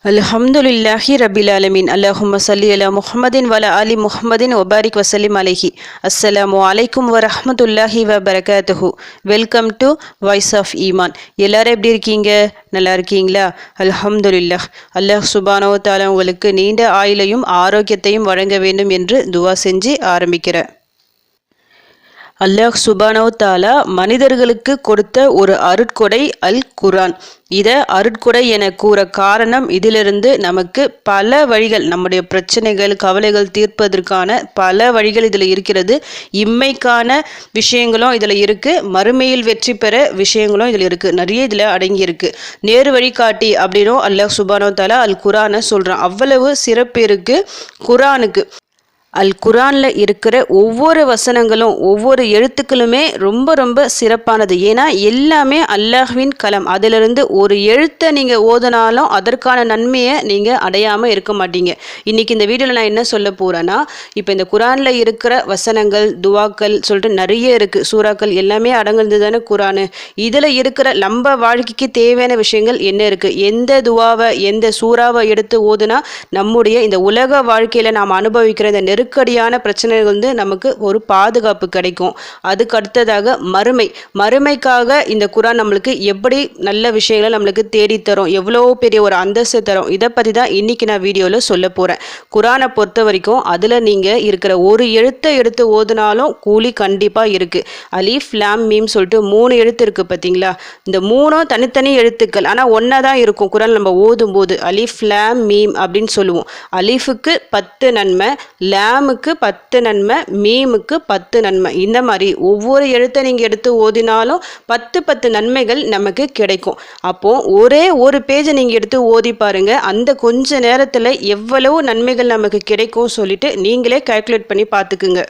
அல்ஹம்துலில்லாஹி ரபில் ஆலமீன். அல்லாஹும்ம ஸல்லி அலா முஹம்மதின் வல ஆலி முஹம்மதின் வபாரிக் வசல்லிம் அலைஹி. அஸ்ஸலாமு அலைக்கும் வரஹ்மத்துல்லாஹி வபரகாத்துஹு. வெல்கம் டு வாய்ஸ் ஆஃப் ஈமான். எல்லாரும் எப்படி இருக்கீங்க? நல்லா இருக்கீங்களா? அல்ஹம்துலில்லாஹ். அல்லாஹ் சுப்ஹானஹு வ தஆலா உங்களுக்கு நீண்ட ஆயுளையும் ஆரோக்கியத்தையும் வழங்க வேண்டும் என்று துவா செஞ்சு ஆரம்பிக்கிறேன். அல்லாஹ் சுப்ஹானஹு தஆலா மனிதர்களுக்கு கொடுத்த ஒரு அருட்கொடை அல் குர்ஆன். இதை அருட்கொடை என கூற காரணம், இதிலிருந்து நமக்கு பல வழிகள், நம்முடைய பிரச்சனைகள் கவலைகள் தீர்ப்பதற்கான பல வழிகள் இதில் இருக்கிறது. இம்மைக்கான விஷயங்களும் இதில் இருக்குது, மறுமையில் வெற்றி பெற விஷயங்களும் இதில் இருக்குது. நிறைய இதில் அடங்கியிருக்கு. நேரு வழிகாட்டி அப்படின்னும் அல்லாஹ் சுப்ஹானஹு தஆலா அல் குர்ஆனை சொல்கிறான். அவ்வளவு சிறப்பு இருக்குது குர்ஆனுக்கு. அல் குர்ஆனில் இருக்கிற ஒவ்வொரு வசனங்களும் ஒவ்வொரு எழுத்துக்களுமே ரொம்ப ரொம்ப சிறப்பானது. ஏன்னா எல்லாமே அல்லாஹ்வின் கலம். அதிலிருந்து ஒரு எழுத்தை நீங்கள் ஓதினாலும் அதற்கான நன்மையை நீங்கள் அடையாமல் இருக்க மாட்டீங்க. இன்றைக்கி இந்த வீடியோவில் நான் என்ன சொல்ல போகிறேன்னா, இப்போ இந்த குர்ஆனில் இருக்கிற வசனங்கள் துவாக்கள் சொல்லிட்டு நிறைய இருக்குது, சூறாக்கள் எல்லாமே அடங்குறது தானே குர்ஆனு. இதில் இருக்கிற நம்ம வாழ்க்கைக்கு தேவையான விஷயங்கள் என்ன இருக்குது, எந்த துவாவை எந்த சூறாவை எடுத்து ஓதுனா நம்முடைய இந்த உலக வாழ்க்கையில் நாம் அனுபவிக்கிற இந்த நெருக்கடியான பிரச்சனைகள் நமக்கு ஒரு பாதுகாப்பு கிடைக்கும். அதுக்கு அடுத்ததாக மறுமைக்காக இந்த குர்ஆன் நம்மளுக்கு எப்படி நல்ல விஷயங்களை நம்மளுக்கு தேடித்தரும், எவ்வளோ பெரிய ஒரு அந்தஸ்து தரும், இதை பற்றி தான் இன்றைக்கி நான் வீடியோவில் சொல்ல போகிறேன். குர்ஆனை பொறுத்த வரைக்கும் அதில் நீங்கள் இருக்கிற ஒரு எழுத்தை எடுத்து ஓதுனாலும் கூலி கண்டிப்பாக இருக்குது. அலிஃப் லாம் மீம் சொல்லிட்டு 3 எழுத்து இருக்குது பார்த்தீங்களா? இந்த 3 தனித்தனி எழுத்துக்கள், ஆனால் ஒன்றா தான் இருக்கும் குர்ஆன். நம்ம ஓதும் போது அலிஃப் லாம் மீம் அப்படின்னு சொல்லுவோம். அலிஃபுக்கு 10 நன்மை, லாமுக்கு 10 நன்மை, மீமுக்கு 10 நன்மை. இந்த மாதிரி ஒவ்வொரு எழுத்தை நீங்கள் எடுத்து ஓதினாலும் 10 நன்மைகள் நமக்கு கிடைக்கும். அப்போ ஒரே ஒரு பேஜை நீங்கள் எடுத்து ஓதி பாருங்க, அந்த கொஞ்ச நேரத்தில் எவ்வளவு நன்மைகள் நமக்கு கிடைக்கும் சொல்லிட்டு நீங்களே கால்குலேட் பண்ணி பார்த்துக்குங்க.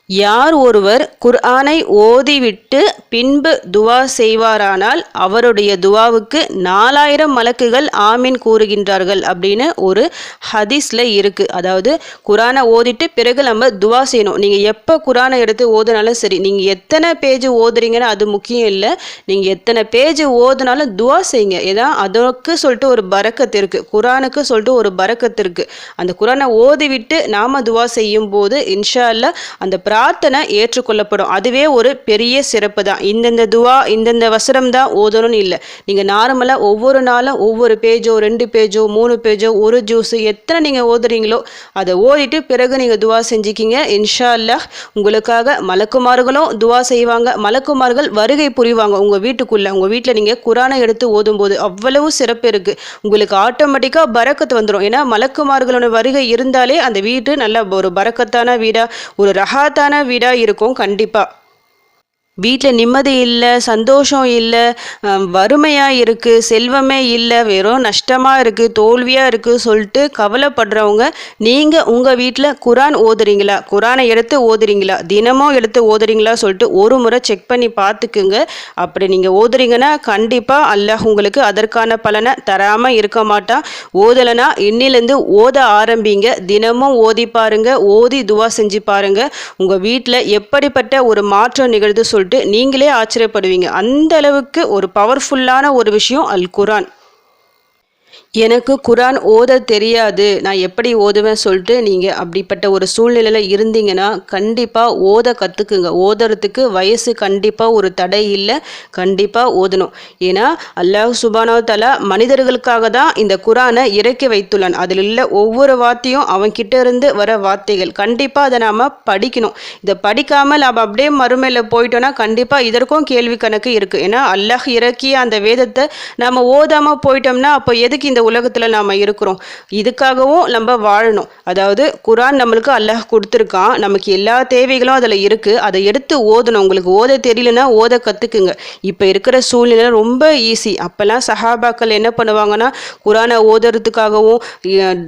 யார் ஒருவர் குர்ஆனை ஓதிவிட்டு பின்பு துவா செய்வாரானால் அவருடைய துவாவுக்கு 4000 மலக்குகள் ஆமீன் கூறுகின்றார்கள் அப்படின்னு ஒரு ஹதீஸில் இருக்குது. அதாவது குர்ஆனை ஓதிட்டு பிறகு நம்ம துவா செய்யணும். நீங்கள் எப்போ குர்ஆனை எடுத்து ஓதுனாலும் சரி, நீங்கள் எத்தனை பேஜ் ஓதுறீங்கன்னு அது முக்கியம் இல்லை, நீங்கள் எத்தனை பேஜ் ஓதுனாலும் துவா செய்யுங்க. ஏன்னா அதற்கு சொல்லிட்டு ஒரு பரக்கத்து இருக்குது, குர்ஆனுக்கு சொல்லிட்டு ஒரு பரக்கத்து இருக்குது. அந்த குர்ஆனை ஓதிவிட்டு நாம் துவா செய்யும் போது இன்ஷா அல்லாஹ் அந்த பிரார்த்தனை ஏற்றுக்கொள்ளப்படும். அதுவே ஒரு பெரிய சிறப்பு தான். இந்தந்த துவா இந்தந்த வசனம் தான் ஓதணும்னு இல்லை. நீங்கள் நார்மலாக ஒவ்வொரு நாளும் ஒவ்வொரு பேஜோ 2 பேஜோ 3 பேஜோ ஒரு ஜூஸு எத்தனை நீங்கள் ஓதுறீங்களோ அதை ஓதிட்டு பிறகு நீங்கள் துவா செஞ்சுக்கிங்க. இன்ஷா அல்லாஹ் உங்களுக்காக மலக்குமார்களும் துவா செய்வாங்க. மலக்குமார்கள் வருகை புரிவாங்க உங்கள் வீட்டுக்குள்ளே. உங்கள் வீட்டில் நீங்கள் குர்ஆனை எடுத்து ஓதும்போது அவ்வளவு சிறப்பு இருக்குது. உங்களுக்கு ஆட்டோமேட்டிக்காக பரக்கத்து வந்துடும். ஏன்னா மலக்குமார்களோட வருகை இருந்தாலே அந்த வீடு நல்ல ஒரு பரக்கத்தான வீடாக, ஒரு ரஹாத்தான வீடாக இருக்கும். கண்டிப்பாக வீட்டில் நிம்மதி இல்லை, சந்தோஷம் இல்லை, வறுமையாக இருக்குது, செல்வமே இல்லை, வெறும் நஷ்டமாக இருக்குது, தோல்வியாக இருக்குது சொல்லிட்டு கவலைப்படுறவங்க, நீங்கள் உங்கள் வீட்டில் குர்ஆன் ஓதுறீங்களா, குர்ஆனை எடுத்து ஓதுறீங்களா, தினமும் எடுத்து ஓதுறீங்களா சொல்லிட்டு ஒரு முறை செக் பண்ணி பார்த்துக்குங்க. அப்படி நீங்கள் ஓதுறீங்கன்னா கண்டிப்பாக அல்லாஹ் உங்களுக்கு அதற்கான பலனை தராமல் இருக்க மாட்டான். ஓதலைன்னா இன்னிலேருந்து ஓத ஆரம்பிங்க. தினமும் ஓதி பாருங்க, ஓதி துவா செஞ்சு பாருங்க. உங்கள் வீட்டில் எப்படிப்பட்ட ஒரு மாற்றம் நிகழ்ந்து சொல்லிட்டு நீங்களே ஆச்சரியப்படுவீங்க. அந்த அளவுக்கு ஒரு பவர்ஃபுல்லான ஒரு விஷயம் அல் குர்ஆன். எனக்கு குர்ஆன் ஓத தெரியாது, நான் எப்படி ஓதுவேன் சொல்லிட்டு நீங்கள் அப்படிப்பட்ட ஒரு சூழ்நிலையில் இருந்தீங்கன்னா கண்டிப்பாக ஓத கற்றுக்குங்க. ஓதுறதுக்கு வயசு கண்டிப்பாக ஒரு தடை இல்லை, கண்டிப்பாக ஓதணும். ஏன்னா அல்லாஹ் சுப்ஹானஹு தஆலா மனிதர்களுக்காக தான் இந்த குர்ஆனை இறக்கி வைத்துள்ளான். அதில் உள்ள ஒவ்வொரு வார்த்தையும் அவன்கிட்ட இருந்து வர வார்த்தைகள். கண்டிப்பாக அதை நாம் படிக்கணும். இதை படிக்காமல் நாம் அப்படியே மறுமையில் போயிட்டோன்னா கண்டிப்பாக இதற்கும் கேள்வி கணக்கு இருக்குது. ஏன்னா அல்லாஹ் இறக்கிய அந்த வேதத்தை நாம் ஓதாமல் போயிட்டோம்னா அப்போ எதுக்கு இந்த உலகத்தில் நாம் இருக்கிறோம்? இதுக்காகவும் நம்ம வாழணும். அதாவது குர்ஆன் நம்மளுக்கு அல்லாஹ் கொடுத்துருக்கான், நமக்கு எல்லா தேவைகளும் அதில் இருக்குது. அதை எடுத்து ஓதணும். உங்களுக்கு ஓத தெரியலன்னா ஓத கற்றுக்குங்க. இப்போ இருக்கிற சூழ்நிலை ரொம்ப ஈஸி. அப்போல்லாம் சஹாபாக்கள் என்ன பண்ணுவாங்கன்னா குர்ஆனை ஓதுறதுக்காகவும்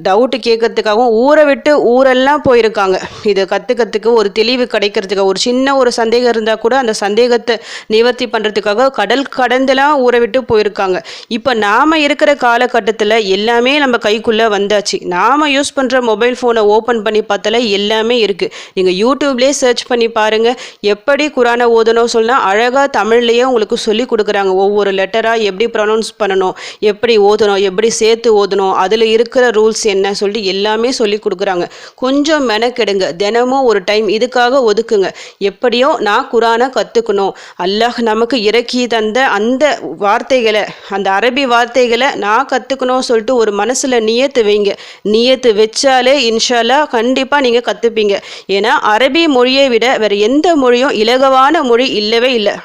டவுட்டு கேட்கறதுக்காகவும் ஊரை விட்டு ஊரெல்லாம் போயிருக்காங்க. இதை கற்றுக்கிறதுக்கு ஒரு தெளிவு கிடைக்கிறதுக்காக, ஒரு சின்ன ஒரு சந்தேகம் இருந்தால் கூட அந்த சந்தேகத்தை நிவர்த்தி பண்ணுறதுக்காக கடல் கடந்தெல்லாம் ஊரை விட்டு போயிருக்காங்க. இப்போ நாம் இருக்கிற காலகட்டம் காலகட்டத்தில் எல்லாமே நம்ம கைக்குள்ளே வந்தாச்சு. நாம் யூஸ் பண்ணுற மொபைல் ஃபோனை ஓப்பன் பண்ணி பார்த்தாலே எல்லாமே இருக்குது. நீங்கள் யூடியூப்லேயே சர்ச் பண்ணி பாருங்கள். எப்படி குரானை ஓதணும் சொன்னால் அழகாக தமிழ்லேயே உங்களுக்கு சொல்லி கொடுக்குறாங்க. ஒவ்வொரு லெட்டராக எப்படி ப்ரொனவுன்ஸ் பண்ணணும், எப்படி ஓதணும், எப்படி சேர்த்து ஓதணும், அதில் இருக்கிற ரூல்ஸ் என்ன சொல்லிட்டு எல்லாமே சொல்லி கொடுக்குறாங்க. கொஞ்சம் மெனக்கெடுங்க, தினமும் ஒரு டைம் இதுக்காக ஒதுக்குங்க. எப்படியோ நான் குரானை கற்றுக்கணும், அல்லாஹ் நமக்கு இறக்கி தந்த அந்த வார்த்தைகளை, அந்த அரபி வார்த்தைகளை நான் கற்றுக்கணும் சொல்லிட்டு ஒரு மனசில் நியத்து வைங்க. நியத்து வச்சாலே இன்ஷா அல்லாஹ் கண்டிப்பாக நீங்கள் கற்றுப்பீங்க. ஏன்னா அரபி மொழியை விட வேறு எந்த மொழியும் இலகுவான மொழி இல்லவே இல்லை.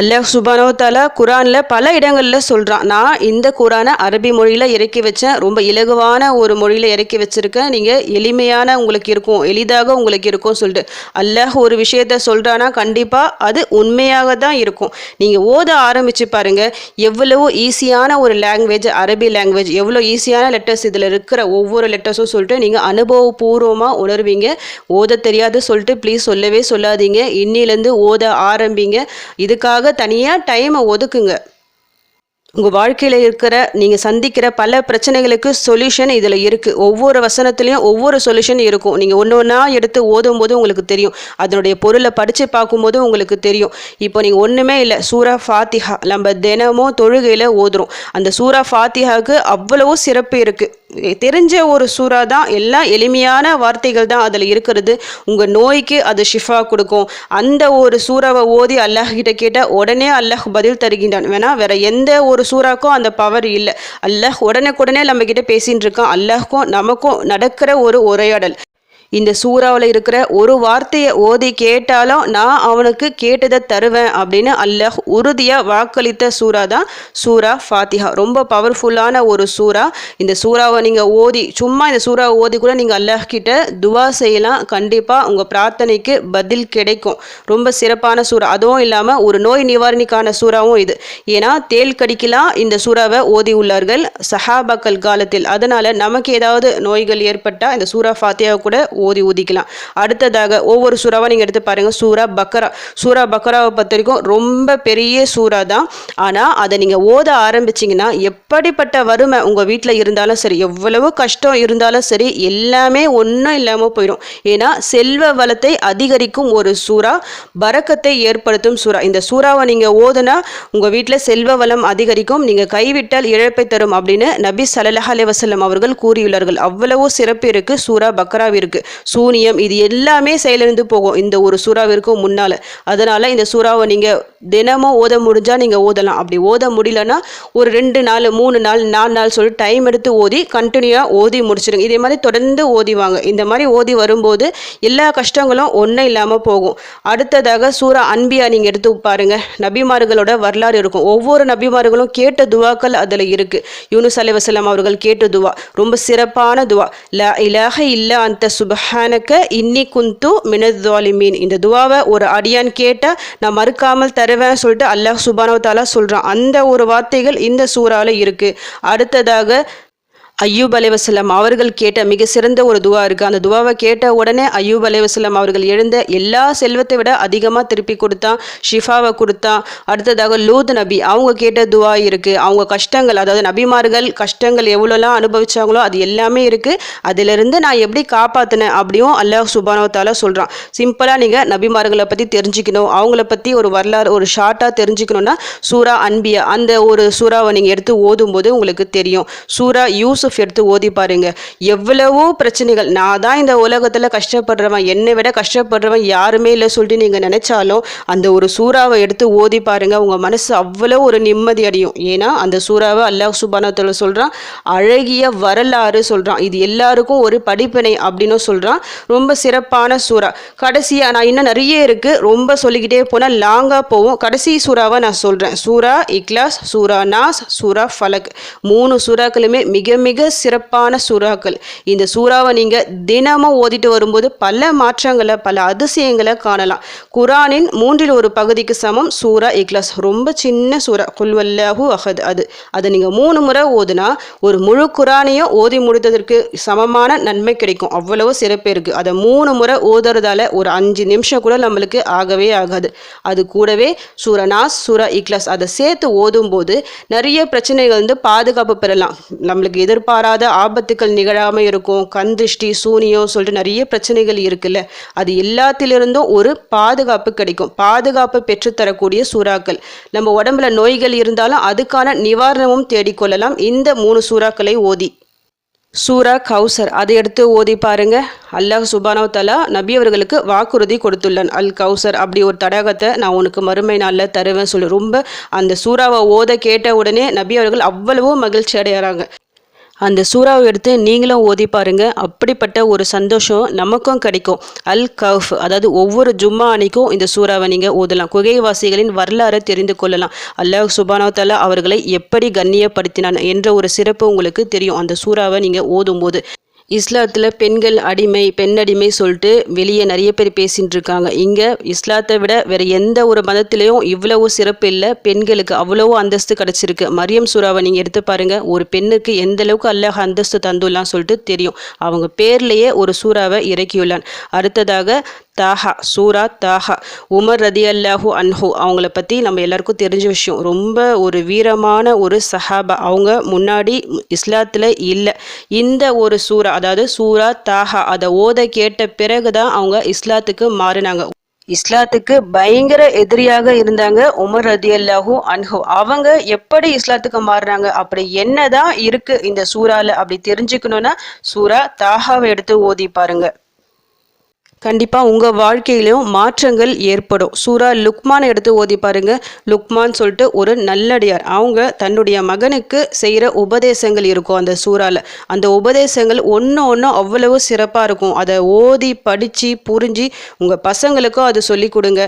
அல்லாஹ் சுப்ஹானஹு வ தஆலா குரானில் பல இடங்களில் சொல்கிறான், நான் இந்த குரானை அரபி மொழியில் இறக்கி வச்சேன், ரொம்ப இலகுவான ஒரு மொழியில் இறக்கி வச்சுருக்கேன், நீங்கள் எளிமையான உங்களுக்கு இருக்கும், எளிதாக உங்களுக்கு இருக்கும் சொல்லிட்டு அல்லாஹ் ஒரு விஷயத்த சொல்கிறான்னா கண்டிப்பாக அது உண்மையாக தான் இருக்கும். நீங்கள் ஓத ஆரம்பித்து பாருங்கள், எவ்வளவோ ஈஸியான ஒரு லாங்குவேஜ் அரபி லாங்குவேஜ், எவ்வளோ ஈஸியான லெட்டர்ஸ் இதில் இருக்கிற ஒவ்வொரு லெட்டர்ஸும் சொல்லிட்டு நீங்கள் அனுபவபூர்வமாக உணர்வீங்க. ஓத தெரியாது சொல்லிட்டு ப்ளீஸ் சொல்லவே சொல்லாதீங்க. இன்னிலேருந்து ஓத ஆரம்பிங்க. இதுக்காக தனியாக டைமை ஒதுக்குங்க. உங்கள் வாழ்க்கையில் இருக்கிற நீங்கள் சந்திக்கிற பல பிரச்சனைகளுக்கு சொல்யூஷன் இதில் இருக்குது. ஒவ்வொரு வசனத்துலேயும் ஒவ்வொரு சொல்யூஷன் இருக்கும். நீங்கள் ஒன்று ஒன்றா எடுத்து ஓதும் போது உங்களுக்கு தெரியும், அதனுடைய பொருளை படித்து பார்க்கும்போது உங்களுக்கு தெரியும். இப்போ நீங்கள் ஒன்றுமே இல்லை, சூரா ஃபாத்திஹா நம்ம தினமும் தொழுகையில் ஓதுறோம். அந்த சூரா ஃபாத்திஹாவுக்கு அவ்வளவோ சிறப்பு இருக்குது. தெரிஞ்ச ஒரு சூறா தான், எல்லாம் எளிமையான வார்த்தைகள் தான் அதில் இருக்கிறது. உங்கள் நோய்க்கு அது ஷிஃபா கொடுக்கும். அந்த ஒரு சூறாவை ஓதி அல்லாஹ் கிட்ட கேட்டால் உடனே அல்லாஹ் பதில் தருகின்றான். வேற எந்த ஒரு சூறாக்கும் அந்த பவர் இல்லை. அல்லாஹ் உடனே நம்ம கிட்ட பேசின்னு இருக்கான். அல்லாஹ்க்கும் நமக்கும் நடக்கிற ஒரு உரையாடல். இந்த சூறாவில் இருக்கிற ஒரு வார்த்தையை ஓதி கேட்டாலும் நான் அவனுக்கு கேட்டதை தருவேன் அப்படின்னு அல்லாஹ் உறுதியாக வாக்களித்த சூறா தான் சூரா ஃபாத்திஹா. ரொம்ப பவர்ஃபுல்லான ஒரு சூறா. இந்த சூறாவை நீங்கள் ஓதி, சும்மா இந்த சூறாவை ஓதி கூட நீங்கள் அல்லாஹ் கிட்ட துவா செய்யலாம். கண்டிப்பாக உங்கள் பிரார்த்தனைக்கு பதில் கிடைக்கும். ரொம்ப சிறப்பான சூறா. அதுவும் இல்லாமல் ஒரு நோய் நிவாரணிக்கான சூறாவும் இது. ஏன்னா தேள் கடிக்கலாம் இந்த சூறாவை ஓதி உள்ளார்கள் சஹாபாக்கள் காலத்தில். அதனால் நமக்கு ஏதாவது நோய்கள் ஏற்பட்டால் இந்த சூரா ஃபாத்திஹா கூட ஓதி ஊதிக்கலாம். அடுத்ததாக ஒவ்வொரு சூறாவை நீங்கள் எடுத்து பாருங்கள். சூரா பக்கரா. சூரா பக்கராவை பொறுத்த வரைக்கும் ரொம்ப பெரிய சூறா தான். ஆனால் அதை நீங்கள் ஓத ஆரம்பிச்சிங்கன்னா எப்படிப்பட்ட வறுமை உங்கள் வீட்டில் இருந்தாலும் சரி, எவ்வளவு கஷ்டம் இருந்தாலும் சரி, எல்லாமே ஒன்றும் இல்லாமல் போயிடும். ஏன்னா செல்வ வளத்தை அதிகரிக்கும் ஒரு சூறா, பரக்கத்தை ஏற்படுத்தும் சூறா. இந்த சூறாவை நீங்கள் ஓதுனா உங்கள் வீட்டில் செல்வ வளம் அதிகரிக்கும், நீங்கள் கைவிட்டால் இழப்பை தரும் அப்படின்னு நபி ஸல்லல்லாஹு அலைஹி வஸல்லம் அவர்கள் கூறியுள்ளார்கள். அவ்வளவோ சிறப்பு இருக்குது சூரா பக்கராவிற்கு. சூனியம் இது எல்லாமே செயலிழந்து போகும் இந்த ஒரு சூறாவிற்கும் முன்னால். அதனால் இந்த சூறாவை நீங்கள் தினமும் ஓத முடிஞ்சால் நீங்கள் ஓதலாம். அப்படி ஓத முடியலன்னா ஒரு 2 நாள் 3 நாள் 4 நாள் சொல்லி டைம் எடுத்து ஓதி கண்டினியூவாக ஓதி முடிச்சிடுங்க. இதே மாதிரி தொடர்ந்து ஓதிவாங்க. இந்த மாதிரி ஓதி வரும்போது எல்லா கஷ்டங்களும் ஒன்றும் இல்லாமல் போகும். அடுத்ததாக சூரா அன்பியா நீங்கள் எடுத்து பாருங்கள். நபிமார்களோட வரலாறு இருக்கும். ஒவ்வொரு நபிமார்களும் கேட்ட துவாக்கள் அதில் இருக்குது. யூனுஸ் அலைஹிஸ்ஸலாம் அவர்கள் கேட்ட துவா ரொம்ப சிறப்பான துவா. லா இலாஹ இல்லா அந்த சுப்ஹானக இன்னி குந்து மினஸ் ஸாலிமீன். இந்த துவாவை ஒரு அடியான் கேட்டால் நான் மறுக்காமல் தருவேன் சொல்லிட்டு அல்லாஹ் சுப்ஹானஹு வ தஆலா சொல்கிறான். அந்த ஒரு வார்த்தைகள் இந்த சூறாவில் இருக்குது. அடுத்ததாக அய்யூப் அலைஹிஸ்ஸலாம் அவர்கள் கேட்ட மிக சிறந்த ஒரு துவா இருக்குது. அந்த துவாவை கேட்ட உடனே அய்யூப் அலைஹிஸ்ஸலாம் அவர்கள் எழுந்த எல்லா செல்வத்தை விட அதிகமாக திருப்பி கொடுத்தான், ஷிஃபாவை கொடுத்தான். அடுத்ததாக லூத் நபி அவங்க கேட்ட துவா இருக்குது. அவங்க கஷ்டங்கள், அதாவது நபிமார்கள் கஷ்டங்கள் எவ்வளோலாம் அனுபவிச்சாங்களோ அது எல்லாமே இருக்குது. அதிலிருந்து நான் எப்படி காப்பாற்றினேன் அப்படியும் அல்லாஹ் சுப்ஹானஹு வ தஆலா சொல்கிறான். சிம்பிளாக நீங்கள் நபிமார்களை பற்றி தெரிஞ்சுக்கணும், அவங்கள பற்றி ஒரு வரலாறு ஒரு ஷார்ட்டாக தெரிஞ்சுக்கணுன்னா சூரா அன்பியா அந்த ஒரு சூறாவை நீங்கள் எடுத்து ஓதும்போது உங்களுக்கு தெரியும். சூரா யூசுப் எடுத்து ஓதி பாருங்க. எவ்வளவோ பிரச்சனைகள், நான் தான் இந்த உலகத்தில் கஷ்டப்படுறவன், என்னை விட கஷ்டப்படுறவன் யாருமே இல்லை சொல்லிட்டு நீங்கள் நினைச்சாலும் அந்த ஒரு சூறாவை எடுத்து ஓதி பாருங்க. உங்கள் மனசு அவ்வளோ ஒரு நிம்மதி அடையும். ஏன்னா அந்த சூறாவை அல்லாஹ் சுப்ஹானஹு வ தஆலா சொல்கிறான், அழகிய வரலாறு சொல்கிறான். இது எல்லாருக்கும் ஒரு படிப்பினை அப்படின்னு சொல்கிறான். ரொம்ப சிறப்பான சூறா. கடைசியாக நான் இன்னும் நிறைய இருக்குது, ரொம்ப சொல்லிக்கிட்டே போனால் லாங்காக போவோம். கடைசி சூறாவை நான் சொல்கிறேன். சூரா இக்லாஸ், சூரா நாஸ், சூரா ஃபலக். 3 சூறாக்களுமே மிக மிக மிக சிறப்பான சூறாக்கள். இந்த சூறாவை நீங்கள் தினமும் ஓதிட்டு வரும்போது பல மாற்றங்களை பல அதிசயங்களை காணலாம். குரானின் 1/3 பகுதிக்கு சமம் சூரா இக்லாஸ். ரொம்ப சின்ன சூறா, குல் வல்லாஹு அஹத். அதை நீங்கள் 3 முறை ஓதுனா ஒரு முழு குரானையும் ஓதி முடித்ததற்கு சமமான நன்மை கிடைக்கும். அவ்வளவு சிறப்பு இருக்குது. அதை 3 முறை ஓதுறதால ஒரு 5 நிமிஷம் கூட நம்மளுக்கு ஆகவே ஆகாது. அது கூடவே சூரா நாஸ், சூரா இக்லாஸ் அதை சேர்த்து ஓதும்போது நிறைய பிரச்சனைகள் பாதுகாப்பு பெறலாம். நம்மளுக்கு எதிர்பாராத ஆபத்துக்கள் நிகழாமல் இருக்கும். கண் திருஷ்டி, சூனியம் சொல்லிட்டு நிறைய பிரச்சனைகள் இருக்குல்ல, அது எல்லாத்திலிருந்தும் ஒரு பாதுகாப்பு கிடைக்கும். பாதுகாப்பு பெற்றுத்தரக்கூடிய சூறாக்கள். நம்ம உடம்புல நோய்கள் இருந்தாலும் அதுக்கான நிவாரணமும் தேடிக்கொள்ளலாம் இந்த 3 சூறாக்களை ஓதி. சூரா கௌசர், அதை எடுத்து ஓதி பாருங்க. அல்லாஹ் சுப்ஹானஹு வ தஆலா நபி அவர்களுக்கு வாக்குறுதி கொடுத்துள்ளான். அல் கௌசர் அப்படி ஒரு தடாகத்தை நான் உனக்கு மறுமை நாளில் தருவேன் சொல்லி ரொம்ப அந்த சூறாவை ஓத கேட்ட உடனே நபி அவர்கள் அவ்வளவோ மகிழ்ச்சி அடைகிறாங்க. அந்த சூறாவை எடுத்து நீங்களும் ஓதி பாருங்க. அப்படிப்பட்ட ஒரு சந்தோஷம் நமக்கும் கிடைக்கும். அல் கஃப், அதாவது ஒவ்வொரு ஜும்மா அன்னைக்கும் இந்த சூறாவை நீங்கள் ஓதலாம். குகைவாசிகளின் வரலாறை தெரிந்து கொள்ளலாம். அல்லாஹ் சுப்ஹானஹு வ தஆலா அவர்களை எப்படி கண்ணியப்படுத்தினான் என்ற ஒரு சிறப்பு உங்களுக்கு தெரியும் அந்த சூறாவை நீங்கள் ஓதும்போது. இஸ்லாத்தில் பெண்கள் அடிமை, பெண்ணடிமை சொல்லிட்டு வெளியே நிறைய பேர் பேசிகிட்டு இருக்காங்க. இங்கே இஸ்லாத்தை விட வேறு எந்த ஒரு மதத்திலையும் இவ்வளவு சிறப்பு இல்லை. பெண்களுக்கு அவ்வளவோ அந்தஸ்து கிடச்சிருக்கு. மரியம் சூறாவை நீங்கள் எடுத்து பாருங்கள். ஒரு பெண்ணுக்கு எந்த அளவுக்கு அல்லாஹ் அந்தஸ்து தந்துள்ளான்னு சொல்லிட்டு தெரியும். அவங்க பேர்லேயே ஒரு சூறாவை இறக்கியுள்ளான். அடுத்ததாக தாஹா, சூரா தாஹா. உமர் ரதியல்லாஹு அன்ஹு அவங்கள பற்றி நம்ம எல்லாருக்கும் தெரிஞ்ச விஷயம். ரொம்ப ஒரு வீரமான ஒரு சஹாபா. அவங்க முன்னாடி இஸ்லாத்தில் இல்லை. இந்த ஒரு சூரா, அதாவது சூரா தாஹா அதை ஓத கேட்ட பிறகு தான் அவங்க இஸ்லாத்துக்கு மாறினாங்க. இஸ்லாத்துக்கு பயங்கர எதிரியாக இருந்தாங்க உமர் ரதியல்லாஹு அன்ஹு. அவங்க எப்படி இஸ்லாத்துக்கு மாறினாங்க, அப்படி என்னதான் இருக்கு இந்த சூறால அப்படி தெரிஞ்சுக்கணும்னா சூரா தாஹாவை எடுத்து ஓதி பாருங்க. கண்டிப்பாக உங்கள் வாழ்க்கையிலும் மாற்றங்கள் ஏற்படும். சூரா லுக்மான் எடுத்து ஓதி பாருங்க. லுக்மான் சொல்லிட்டு ஒரு நல்லடியார். அவங்க தன்னுடைய மகனுக்கு செய்கிற உபதேசங்கள் இருக்கும் அந்த சூறாவில். அந்த உபதேசங்கள் ஒன்று அவ்வளவு சிறப்பாக இருக்கும். அதை ஓதி படித்து புரிஞ்சு உங்கள் பசங்களுக்கும் அது சொல்லி கொடுங்க.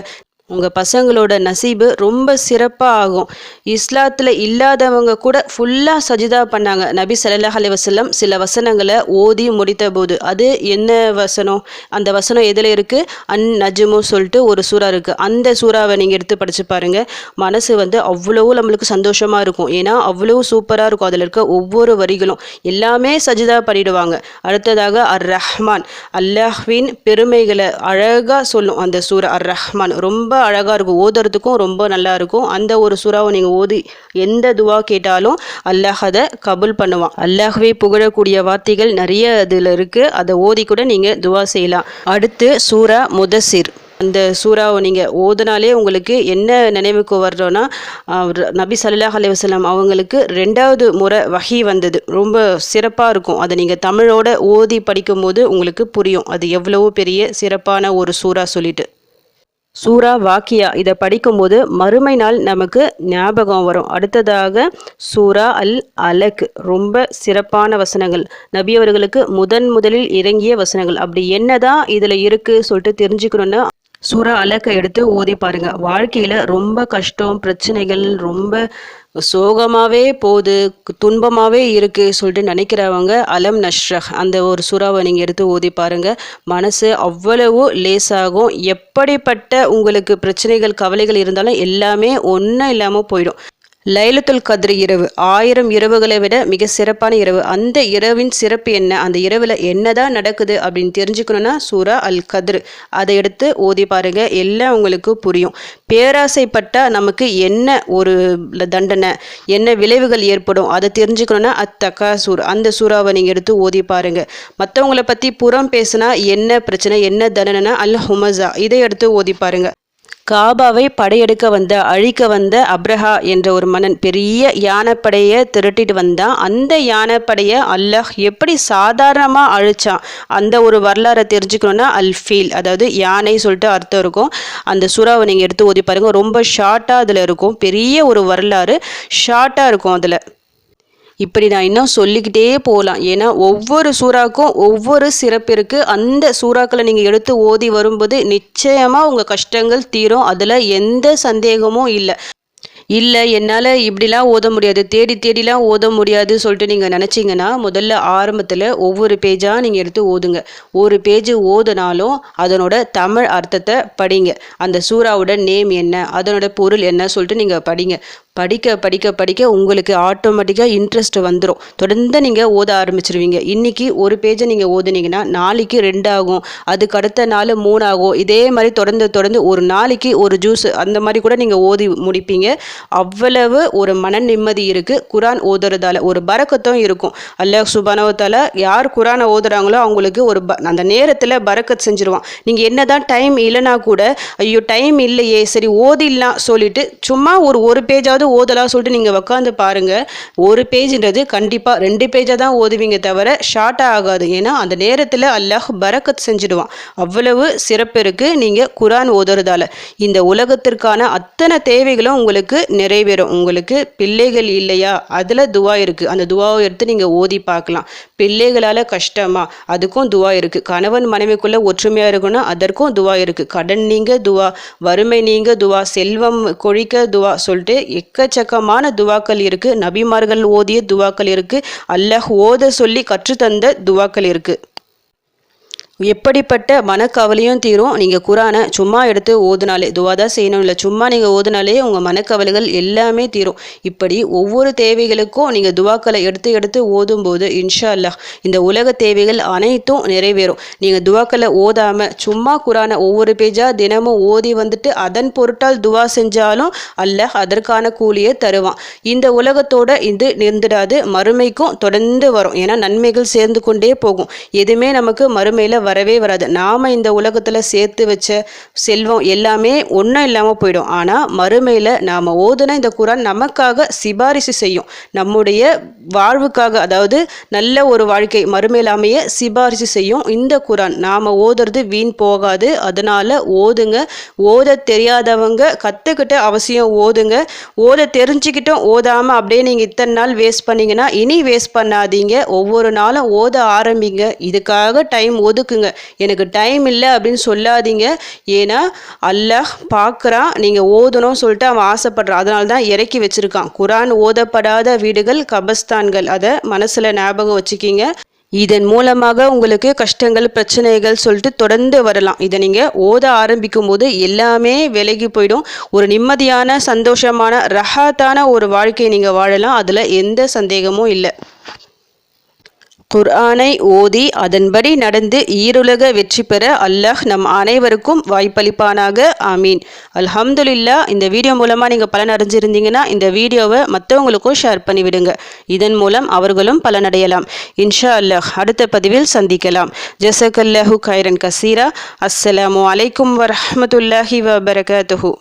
உங்கள் பசங்களோட நசீபு ரொம்ப சிறப்பாக ஆகும். இஸ்லாத்தில் இல்லாதவங்க கூட ஃபுல்லாக சஜிதா பண்ணாங்க. நபி ஸல்லல்லாஹு அலைஹி வஸல்லம் சில வசனங்களை ஓதி முடித்த போது, அது என்ன வசனம், அந்த வசனம் எதில் இருக்குது, அன் நஜ்மு சொல்லிட்டு ஒரு சூறா இருக்குது. அந்த சூறாவை நீங்கள் எடுத்து படித்து பாருங்கள். மனசு அவ்வளவு நம்மளுக்கு சந்தோஷமாக இருக்கும். ஏன்னா அவ்வளோ சூப்பராக இருக்கும். அதில் இருக்க ஒவ்வொரு வரிகளும் எல்லாமே சஜிதா பண்ணிடுவாங்க. அடுத்ததாக அர் ரஹ்மான், அல்லாஹ்வின் பெருமைகளை அழகாக சொல்லும் அந்த சூரா அர் ரஹ்மான். ரொம்ப அழகாக இருக்கும். ஓதுறதுக்கும் ரொம்ப நல்லா இருக்கும். அந்த ஒரு சூறாவை நீங்கள் ஓதி எந்த துவா கேட்டாலும் அல்லாஹ் அதை கபூல் பண்ணுவான். அல்லாஹ்வே புகழக்கூடிய வார்த்தைகள் நிறைய அதில் இருக்குது. அதை ஓதி கூட நீங்கள் துவா செய்யலாம். அடுத்து சூரா முதசிர். அந்த சூறாவை நீங்கள் ஓதுனாலே உங்களுக்கு என்ன நினைவுக்கு வர்றோன்னா, நபி ஸல்லல்லாஹு அலைஹி வஸல்லம் அவங்களுக்கு 2வது முறை வஹி வந்தது. ரொம்ப சிறப்பாக இருக்கும். அதை நீங்கள் தமிழோட ஓதி படிக்கும்போது உங்களுக்கு புரியும் அது எவ்வளவோ பெரிய சிறப்பான ஒரு சூறா சொல்லிட்டு. சூரா வாக்கியா, இதை படிக்கும்போது மறுமை நாள் நமக்கு ஞாபகம் வரும். அடுத்ததாக சூரா அல் அலக், ரொம்ப சிறப்பான வசனங்கள். நபி அவர்களுக்கு முதலில் இறங்கிய வசனங்கள். அப்படி என்னதான் இதில் இருக்குது சொல்லிட்டு தெரிஞ்சுக்கணுன்னா சூரா அலக்கை எடுத்து ஓதி பாருங்க. வாழ்க்கையில் ரொம்ப கஷ்டம், பிரச்சனைகள், ரொம்ப சோகமாகவே போகுது, துன்பமாகவே இருக்குது சொல்லிட்டு நினைக்கிறவங்க அலம் நஷ்ரஹ் அந்த ஒரு சூறாவை நீங்கள் எடுத்து ஓதி பாருங்கள். மனசு அவ்வளவு லேசாகும். எப்படிப்பட்ட உங்களுக்கு பிரச்சனைகள், கவலைகள் இருந்தாலும் எல்லாமே ஒன்றும் இல்லாமல் போயிடும். லைலத்துல் கத்ர் இரவு 1000 இரவுகளை விட மிக சிறப்பான இரவு. அந்த இரவின் சிறப்பு என்ன, அந்த இரவில் என்னதான் நடக்குது அப்படின்னு தெரிஞ்சுக்கணுன்னா சூரா அல் கத்ர் அதை எடுத்து ஓதி பாருங்க. எல்லாம் உங்களுக்கு புரியும். பேராசைப்பட்டால் நமக்கு என்ன ஒரு தண்டனை, என்ன விளைவுகள் ஏற்படும் அதை தெரிஞ்சுக்கணுன்னா அத்தகாசூர் அந்த சூறாவை நீங்கள் எடுத்து ஓதி பாருங்க. மற்றவங்களை பற்றி புறம் பேசினா என்ன பிரச்சனை, என்ன தண்டனைனா அல் ஹுமஸா இதை எடுத்து ஓதி பாருங்க. காபாவை அழிக்க வந்த அப்ரஹா என்ற ஒரு மன்னன் பெரிய யானைப்படையை திரட்டிட்டு வந்தான். அந்த யானைப்படையை அல்லாஹ் எப்படி சாதாரணமாக அழிச்சான் அந்த ஒரு வரலாறை தெரிஞ்சுக்கணுன்னா அல் ஃபீல், அதாவது யானை சொல்லிட்டு அர்த்தம் இருக்கும். அந்த சூறாவை நீங்கள் எடுத்து ஓதி பாருங்கள். ரொம்ப ஷார்ட்டாக அதில் இருக்கும். பெரிய ஒரு வரலாறு ஷார்ட்டாக இருக்கும் அதில். இப்படி நான் இன்னும் சொல்லிக்கிட்டே போகலாம். ஏன்னா ஒவ்வொரு சூறாக்கும் ஒவ்வொரு சிறப்பு இருக்குது. அந்த சூறாக்களை நீங்கள் எடுத்து ஓதி வரும்போது நிச்சயமாக உங்கள் கஷ்டங்கள் தீரும். அதில் எந்த சந்தேகமும் இல்லை. இல்லை என்னால் இப்படிலாம் ஓத முடியாது, தேடிலாம் ஓத முடியாது சொல்லிட்டு நீங்கள் நினச்சிங்கன்னா முதல்ல ஆரம்பத்தில் ஒவ்வொரு பேஜாக நீங்கள் எடுத்து ஓதுங்க. ஒரு பேஜ் ஓதுனாலும் அதனோட தமிழ் அர்த்தத்தை படிங்க. அந்த சூறாவோட நேம் என்ன, அதனோட பொருள் என்ன சொல்லிட்டு நீங்கள் படிங்க. படிக்க படிக்க படிக்க உங்களுக்கு ஆட்டோமேட்டிக்காக இன்ட்ரெஸ்ட் வந்துடும். தொடர்ந்து நீங்கள் ஓத ஆரம்பிச்சிருவீங்க. இன்றைக்கி ஒரு பேஜை நீங்கள் ஓதுனீங்கன்னா நாளைக்கு 2 ஆகும், அதுக்கு அடுத்த நாள் 3 ஆகும். இதே மாதிரி தொடர்ந்து ஒரு நாளைக்கு ஒரு ஜூஸ் அந்த மாதிரி கூட நீங்கள் ஓதி முடிப்பீங்க. அவ்வளவு ஒரு மன நிம்மதி இருக்குது குரான் ஓதுறதால. ஒரு பரக்கத்தும் இருக்கும். அல்லாஹ் சுப்ஹானஹு வ தஆலா யார் குரானை ஓதுறாங்களோ அவங்களுக்கு ஒரு அந்த நேரத்தில் பரக்கத் செஞ்சுருவான். நீங்கள் என்ன தான் டைம் இல்லைனா கூட, ஐயோ டைம் இல்லையே சரி ஓதிடலாம் சொல்லிட்டு சும்மா ஒரு பேஜாவது ஓதலாம் சொல்லிட்டு நீங்கள் உட்காந்து பாருங்கள். ஒரு பேஜ்ன்றது கண்டிப்பாக 2 பேஜாக தான் ஓதுவீங்க தவிர ஷார்ட்டாக ஆகாது. ஏன்னா அந்த நேரத்தில் அல்லாஹ் பரக்கத் செஞ்சுடுவான். அவ்வளவு சிறப்பு இருக்குது நீங்கள் குரான் ஓதுறதால. இந்த உலகத்திற்கான அத்தனை தேவைகளும் உங்களுக்கு நிறைவேறும். உங்களுக்கு பிள்ளைகள் இல்லையா, அதில் துவா இருக்குது. அந்த துவாவை எடுத்து நீங்கள் ஓதி பார்க்கலாம். பிள்ளைகளால் கஷ்டமா, அதுக்கும் துவா இருக்குது. கணவன் மனைவிக்குள்ளே ஒற்றுமையாக இருக்கணும், அதற்கும் துவா இருக்குது. கடன் நீங்க துவா, வறுமை நீங்க துவா, செல்வம் கொழிக்க துவா சொல்லிட்டு எக்கச்சக்கமான துவாக்கள் இருக்குது. நபிமார்கள் ஓதிய துவாக்கள் இருக்குது. அல்லாஹ் ஓத சொல்லி கற்றுத்தந்த துவாக்கள் இருக்குது. எப்படிப்பட்ட மனக்கவலையும் தீரும். நீங்கள் குரானை சும்மா எடுத்து ஓதுனாலே, துவா தான் செய்யணும் இல்லை, சும்மா நீங்கள் ஓதுனாலே உங்கள் மனக்கவலைகள் எல்லாமே தீரும். இப்படி ஒவ்வொரு தேவைகளுக்கும் நீங்கள் துவாக்களை எடுத்து ஓதும்போது இன்ஷா அல்லாஹ் இந்த உலக தேவைகள் அனைத்தும் நிறைவேறும். நீங்கள் துவாக்களை ஓதாமல் சும்மா குரானை ஒவ்வொரு பேஜாக தினமும் ஓதி வந்துட்டு அதன் பொருட்டால் துவா செஞ்சாலும் அல்லாஹ் அதற்கான கூலியை தருவான். இந்த உலகத்தோட இது நின்றுடாது, மறுமைக்கும் தொடர்ந்து வரும். ஏன்னா நன்மைகள் சேர்ந்து கொண்டே போகும். எதுவுமே நமக்கு மறுமையில் வரவே வராது. நாம் இந்த உலகத்தில் சேர்த்து வச்ச செல்வம் எல்லாமே ஒன்றும் இல்லாமல் போயிடும். ஆனால் மறுமையில் நாம் ஓதுன இந்த குரான் நமக்காக சிபாரிசு செய்யும். நம்முடைய வாழ்வுக்காக, அதாவது நல்ல ஒரு வாழ்க்கை மறுமையில் அமைய சிபாரிசு செய்யும் இந்த குரான். நாம் ஓதுறது வீண் போகாது. அதனால் ஓதுங்க. ஓத தெரியாதவங்க கற்றுக்கிட்ட அவசியம் ஓதுங்க. ஓத தெரிஞ்சுக்கிட்டும் ஓதாமல் அப்படியே நீங்கள் இத்தனை நாள் வேஸ்ட் பண்ணிங்கன்னா இனி வேஸ்ட் பண்ணாதீங்க. ஒவ்வொரு நாளும் ஓத ஆரம்பிங்க. இதுக்காக டைம் ஒதுக்குங்க. எனக்கு டைம் இல்லை அப்படின்னு சொல்லாதீங்க. ஏன்னா அல்லாஹ் பார்க்குறான், நீங்கள் ஓதணும் சொல்லிட்டு அவன் ஆசைப்படுறான். அதனால தான் இறக்கி வச்சிருக்கான். குரான் ஓதப்படாத வீடுகள் கபஸ்தான்கள். அதை மனசில் ஞாபகம் வச்சுக்கிங்க. இதன் மூலமாக உங்களுக்கு கஷ்டங்கள் பிரச்சனைகள் சொல்லிட்டு தொடர்ந்து வரலாம். இதை நீங்கள் ஓத ஆரம்பிக்கும் போது எல்லாமே விலகி போயிடும். ஒரு நிம்மதியான சந்தோஷமான ரஹாத்தான ஒரு வாழ்க்கையை நீங்கள் வாழலாம். அதில் எந்த சந்தேகமும் இல்லை. குர்ஆனை ஓதி அதன்படி நடந்து ஈருலக வெற்றி பெற அல்லாஹ் நம் அனைவருக்கும் வாய்ப்பளிப்பானாக. ஆமீன். அல்ஹம்துலில்லாஹ். இந்த வீடியோ மூலமாக நீங்கள் பலன் அடைஞ்சிருந்தீங்கன்னா இந்த வீடியோவை மற்றவங்களுக்கும் ஷேர் பண்ணிவிடுங்க. இதன் மூலம் அவர்களும் பலனடையலாம். இன்ஷா அல்லாஹ் அடுத்த பதிவில் சந்திக்கலாம். ஜஸக்கல்லாஹு கைரன் கசீரா. அஸ்ஸலாமு அலைக்கும் வரஹ்மத்துல்லாஹி வபரகாத்துஹு.